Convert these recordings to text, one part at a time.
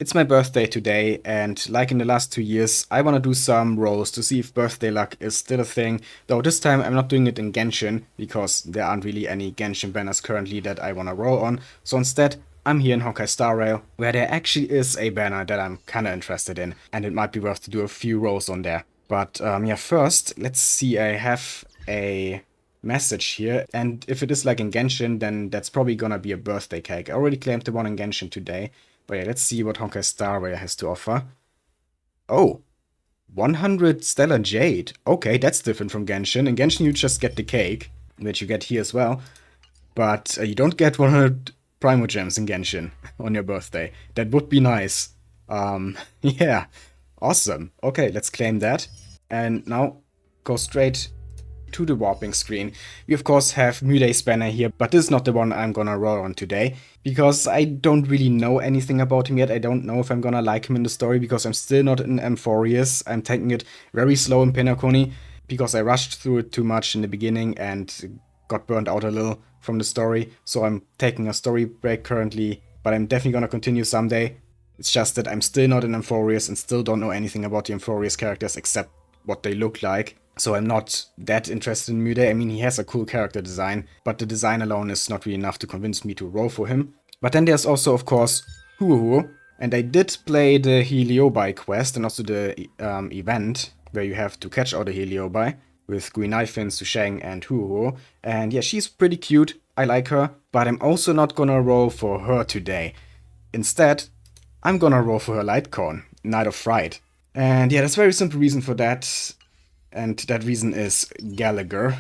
It's my birthday today, and like in the last 2 years, I want to do some rolls to see if birthday luck is still a thing. Though this time I'm not doing it in Genshin, because there aren't really any Genshin banners currently that I want to roll on. So instead, I'm here in Honkai Star Rail, where there actually is a banner that I'm kinda interested in, and it might be worth to do a few rolls on there. But yeah, first, let's see, I have a message here, and if it is like in Genshin, then that's probably gonna be a birthday cake. I already claimed the one in Genshin today. But yeah, let's see what Honkai Star Rail has to offer. Oh, 100 Stellar Jade. Okay, that's different from Genshin. In Genshin, you just get the cake, which you get here as well. But you don't get 100 Primo Gems in Genshin on your birthday. That would be nice. Yeah, awesome. Okay, let's claim that. And now go straight to the warping screen. We of course have Muday's banner here, but this is not the one I'm gonna roll on today, because I don't really know anything about him yet. I don't know if I'm gonna like him in the story, because I'm still not in Amphorius. I'm taking it very slow in Penacony, because I rushed through it too much in the beginning and got burned out a little from the story, so I'm taking a story break currently, but I'm definitely gonna continue someday. It's just that I'm still not in Amphorius and still don't know anything about the Amphorius characters except what they look like. So I'm not that interested in Mude. I mean, he has a cool character design, but the design alone is not really enough to convince me to roll for him. But then there's also, of course, Huohuo. And I did play the Heliobi quest and also the event where you have to catch all the Heliobi with Guinaifen, Susheng, and Huohuo. And yeah, she's pretty cute. I like her, but I'm also not gonna roll for her today. Instead, I'm gonna roll for her Lightcorn, Night of Fright. And yeah, there's a very simple reason for that. And that reason is Gallagher.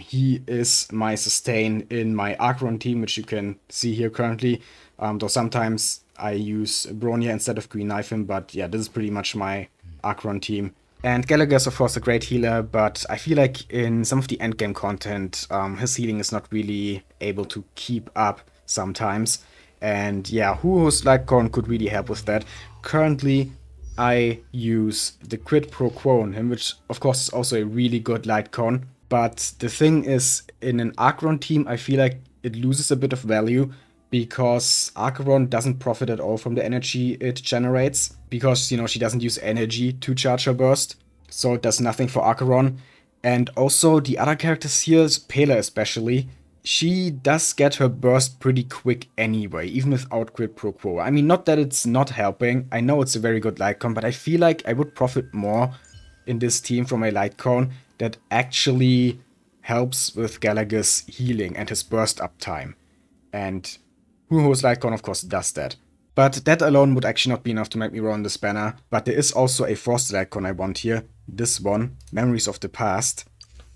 He is my sustain in my Archron team, which you can see here currently. Though sometimes I use Bronya instead of Green Knifein, but yeah, this is pretty much my Archron team. And Gallagher is of course a great healer, but I feel like in some of the endgame content, his healing is not really able to keep up sometimes. And yeah, Huohuo's Lightcorn could really help with that. Currently, I use the Quid Pro Quo on him, which of course is also a really good Lightcorn. But the thing is, in an Archeron team, I feel like it loses a bit of value, because Archeron doesn't profit at all from the energy it generates, because, you know, she doesn't use energy to charge her burst, so it does nothing for Archeron. And also the other characters here, Pela especially, she does get her burst pretty quick anyway, even without Quid Pro Quo. I mean, not that it's not helping, I know it's a very good Lightcon, but I feel like I would profit more in this team from a Lightcon that actually helps with Gallagher's healing and his burst uptime. And Huohuo's Lightcon of course does that. But that alone would actually not be enough to make me run this banner. But there is also a Frosted Lightcon I want here. This one, Memories of the Past.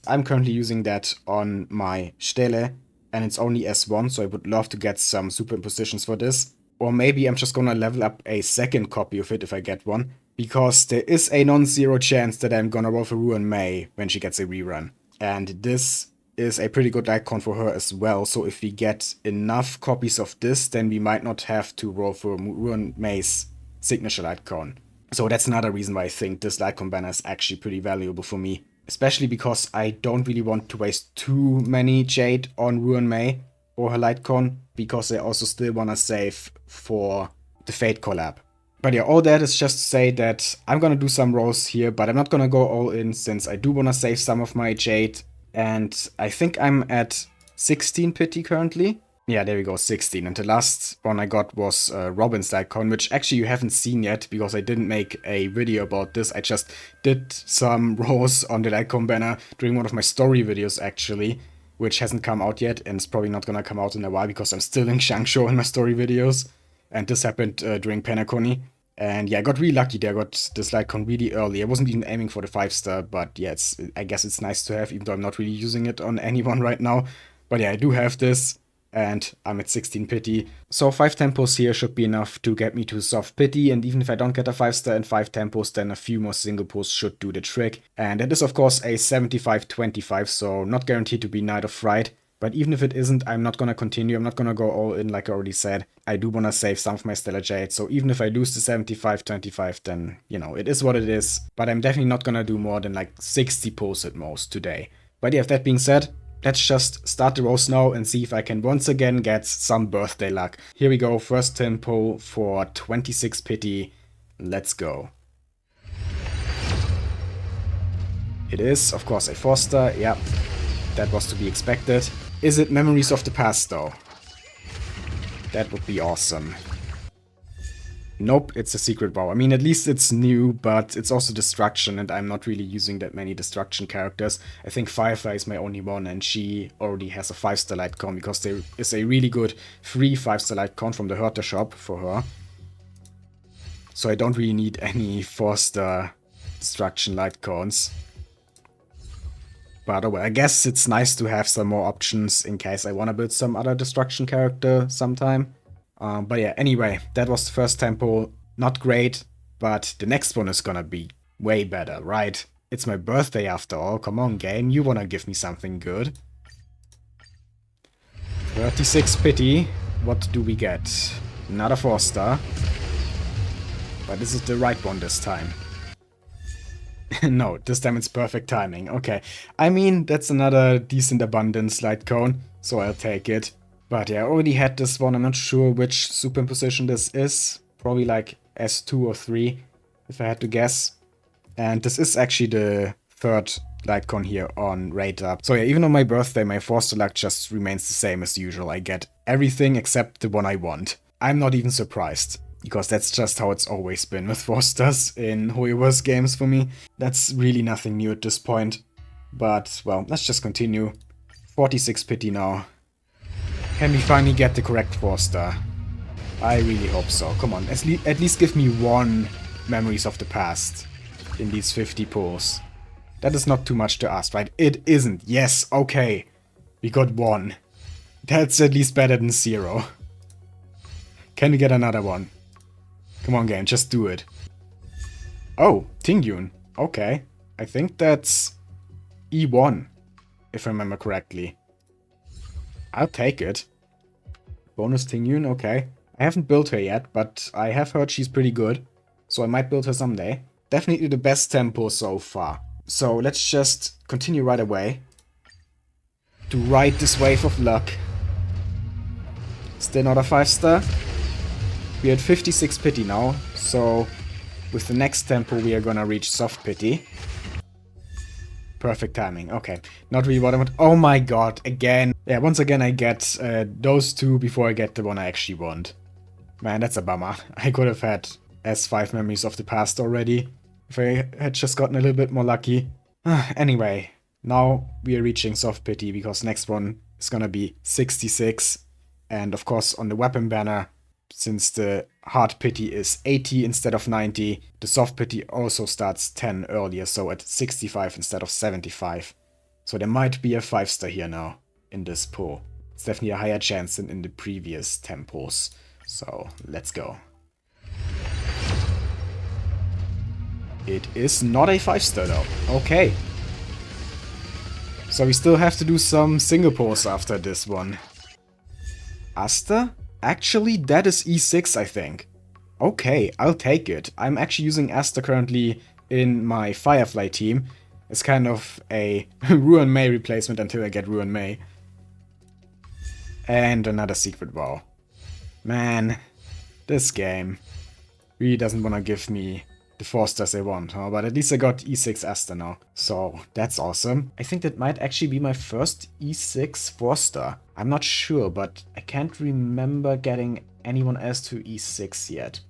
I'm currently using that on my Stele, and it's only S1, so I would love to get some superimpositions for this. Or maybe I'm just gonna level up a second copy of it if I get one, because there is a non-zero chance that I'm gonna roll for Ruin May when she gets a rerun. And this is a pretty good icon for her as well, so if we get enough copies of this, then we might not have to roll for Ruin May's signature icon. So that's another reason why I think this Lightcon banner is actually pretty valuable for me. Especially because I don't really want to waste too many Jade on Ruin May or her Lightcon, because I also still want to save for the Fate collab. But yeah, all that is just to say that I'm gonna do some rolls here, but I'm not gonna go all in, since I do want to save some of my Jade. And I think I'm at 16 pity currently. Yeah, there we go, 16. And the last one I got was Robin's Lightcon, which actually you haven't seen yet, because I didn't make a video about this. I just did some rolls on the Lightcon banner during one of my story videos, actually, which hasn't come out yet, and it's probably not gonna come out in a while, because I'm still in Xiangshu in my story videos. And this happened during Penacony. And yeah, I got really lucky there. I got this Lightcon really early. I wasn't even aiming for the 5-star, but yeah, I guess it's nice to have, even though I'm not really using it on anyone right now. But yeah, I do have this. And I'm at 16 pity. So 5 tempos here should be enough to get me to soft pity, and even if I don't get a 5-star in 5 tempos, then a few more single pulls should do the trick. And it is of course a 75-25, so not guaranteed to be Night of Fright. But even if it isn't, I'm not gonna continue, I'm not gonna go all in like I already said. I do wanna save some of my Stellar Jade, so even if I lose the 75-25, then, you know, it is what it is. But I'm definitely not gonna do more than like 60 pulls at most today. But yeah, with that being said, let's just start the roast now and see if I can once again get some birthday luck. Here we go, first tempo for 26 pity. Let's go. It is, of course, a 4-star. Yeah, that was to be expected. Is it Memories of the Past, though? That would be awesome. Nope, it's a secret vow. I mean, at least it's new, but it's also destruction, and I'm not really using that many destruction characters. I think Firefly is my only one, and she already has a 5-star light con, because there is a really good free 5-star light con from the Herter shop for her. So I don't really need any 4-star destruction light cons. But I guess it's nice to have some more options in case I want to build some other destruction character sometime. But yeah, anyway, that was the first tempo. Not great, but the next one is gonna be way better, right? It's my birthday after all. Come on, game, you wanna give me something good. 36 pity. What do we get? Another 4-star. But is it the right one this time? No, this time it's perfect timing. Okay, I mean, that's another decent abundance light cone, so I'll take it. But yeah, I already had this one. I'm not sure which superimposition this is. Probably like S2 or 3, if I had to guess. And this is actually the third light con here on Rate Up. So yeah, even on my birthday, my 4-star luck just remains the same as usual. I get everything except the one I want. I'm not even surprised, because that's just how it's always been with 4-stars in Huohuo's games for me. That's really nothing new at this point. But, well, let's just continue. 46 pity now. Can we finally get the correct 4-star? I really hope so. Come on, at least give me one Memories of the Past in these 50 pulls. That is not too much to ask, right? It isn't. Yes, okay. We got one. That's at least better than 0. Can we get another one? Come on, game, just do it. Oh, Tingyun. Okay. I think that's E1, if I remember correctly. I'll take it. Bonus Tingyun, okay. I haven't built her yet, but I have heard she's pretty good. So I might build her someday. Definitely the best tempo so far. So let's just continue right away to ride this wave of luck. Still not a 5-star. We're at 56 pity now, so with the next tempo we are gonna reach soft pity. Perfect timing, okay. Not really what I want. Oh my god, again. Yeah, once again I get those two before I get the one I actually want. Man, that's a bummer. I could have had S5 Memories of the Past already, if I had just gotten a little bit more lucky. Anyway, now we are reaching soft pity, because next one is gonna be 66. And of course on the weapon banner, since the hard pity is 80 instead of 90, the soft pity also starts 10 earlier, so at 65 instead of 75. So there might be a 5-star here now in this pull. It's definitely a higher chance than in the previous tempos. So let's go. It is not a 5-star though. Okay. So we still have to do some single pulls after this one. Asta? Actually, that is E6, I think. Okay, I'll take it. I'm actually using Asta currently in my Firefly team. It's kind of a Ruin Mei replacement until I get Ruin Mei. And another secret vow. Man, this game really doesn't want to give me the 4-stars I want, huh? But at least I got E6 Asta now. So, that's awesome. I think that might actually be my first E6 4-star. I'm not sure, but I can't remember getting anyone else to E6 yet.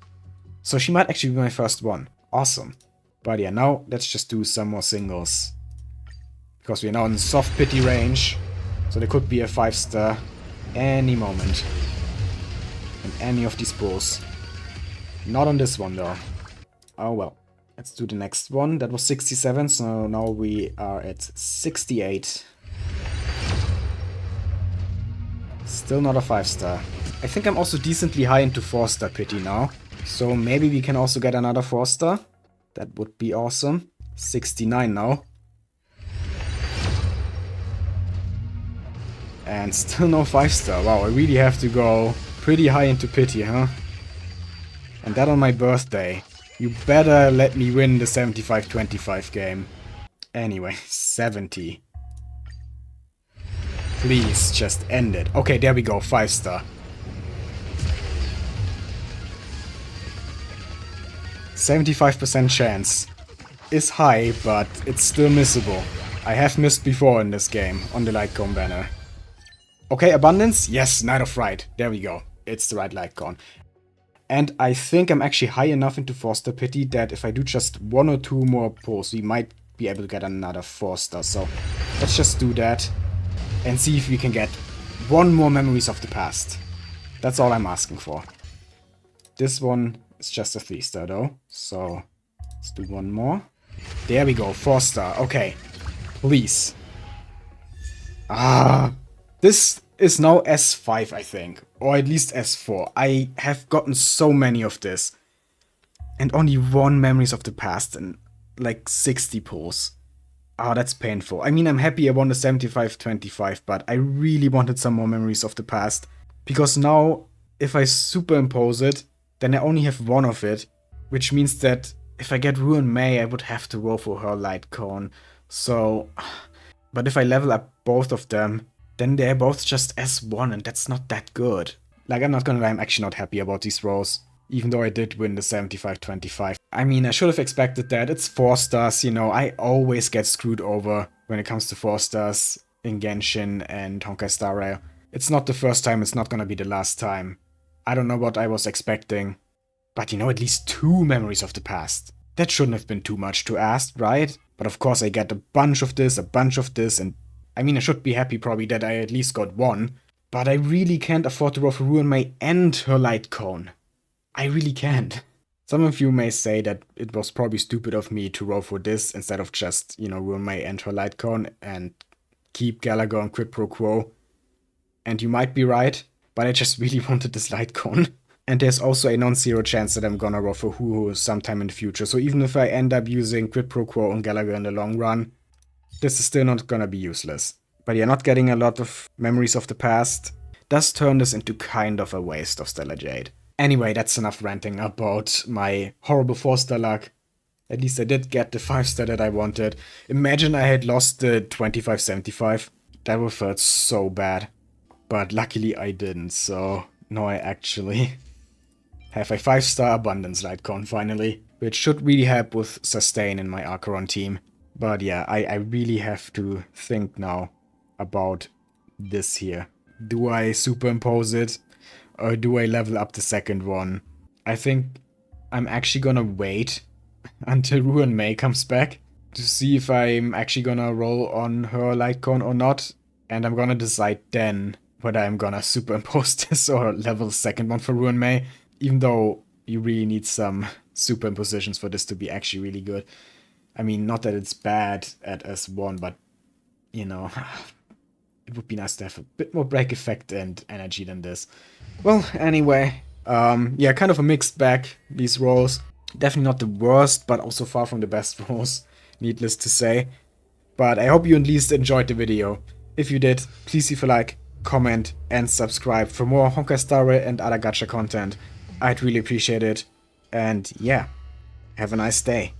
So she might actually be my first one. Awesome. But yeah, now let's just do some more singles. Because we are now in soft pity range. So there could be a 5-star any moment. In any of these pulls. Not on this one though. Oh well, let's do the next one. That was 67, so now we are at 68. Still not a 5-star. I think I'm also decently high into 4-star pity now. So maybe we can also get another 4-star. That would be awesome. 69 now. And still no 5-star. Wow, I really have to go pretty high into pity, huh? And that on my birthday. You better let me win the 75-25 game. Anyway, 70. Please, just end it. Okay, there we go, 5-star. 75% chance is high, but it's still missable. I have missed before in this game, on the light cone banner. Okay, abundance? Yes, Night of Fright. There we go. It's the right light cone. And I think I'm actually high enough into 4-star pity that if I do just 1 or 2 more pulls, we might be able to get another 4-star. So let's just do that and see if we can get 1 more Memories of the Past. That's all I'm asking for. This one is just a 3-star though, so let's do 1 more. There we go, 4-star. Okay, please. This is now S5, I think, or at least S4. I have gotten so many of this, and only 1 Memories of the Past and like 60 pulls. That's painful. I mean, I'm happy I won the 75-25, but I really wanted some more Memories of the Past, because now, if I superimpose it, then I only have 1 of it, which means that if I get Ruin May, I would have to roll for her light cone. So, but if I level up both of them, then they're both just S1, and that's not that good. Like, I'm not gonna lie, I'm actually not happy about these rolls, even though I did win the 75-25. I mean, I should have expected that. It's 4 stars, you know, I always get screwed over when it comes to 4 stars in Genshin and Honkai Star Rail. It's not the first time, it's not gonna be the last time. I don't know what I was expecting. But you know, at least 2 Memories of the Past. That shouldn't have been too much to ask, right? But of course I get a bunch of this, and I mean, I should be happy probably that I at least got 1. But I really can't afford to roll for Ruin May and her light cone. I really can't. Some of you may say that it was probably stupid of me to roll for this instead of just, you know, Ruin May and her light cone and keep Gallagher on quid pro quo. And you might be right, but I just really wanted this light cone. And there's also a non-zero chance that I'm gonna roll for Huohuo sometime in the future. So even if I end up using quid pro quo on Gallagher in the long run, this is still not gonna be useless. But yeah, not getting a lot of Memories of the Past does turn this into kind of a waste of Stellar Jade. Anyway, that's enough ranting about my horrible 4-star luck. At least I did get the 5-star that I wanted. Imagine I had lost the 25-75. That would have felt so bad. But luckily I didn't, so now I actually have a 5-star abundance light cone finally, which should really help with sustain in my Acheron team. But yeah, I really have to think now about this here. Do I superimpose it, or do I level up the second one? I think I'm actually gonna wait until Ruin May comes back to see if I'm actually gonna roll on her light cone or not, and I'm gonna decide then whether I'm gonna superimpose this or level the second one for Ruin May, even though you really need some superimpositions for this to be actually really good. I mean, not that it's bad at S1, but, you know, it would be nice to have a bit more break effect and energy than this. Well, anyway, yeah, kind of a mixed bag, these rolls. Definitely not the worst, but also far from the best rolls, needless to say. But I hope you at least enjoyed the video. If you did, please leave a like, comment, and subscribe for more Honkai Star Rail and other gacha content. I'd really appreciate it. And yeah, have a nice day.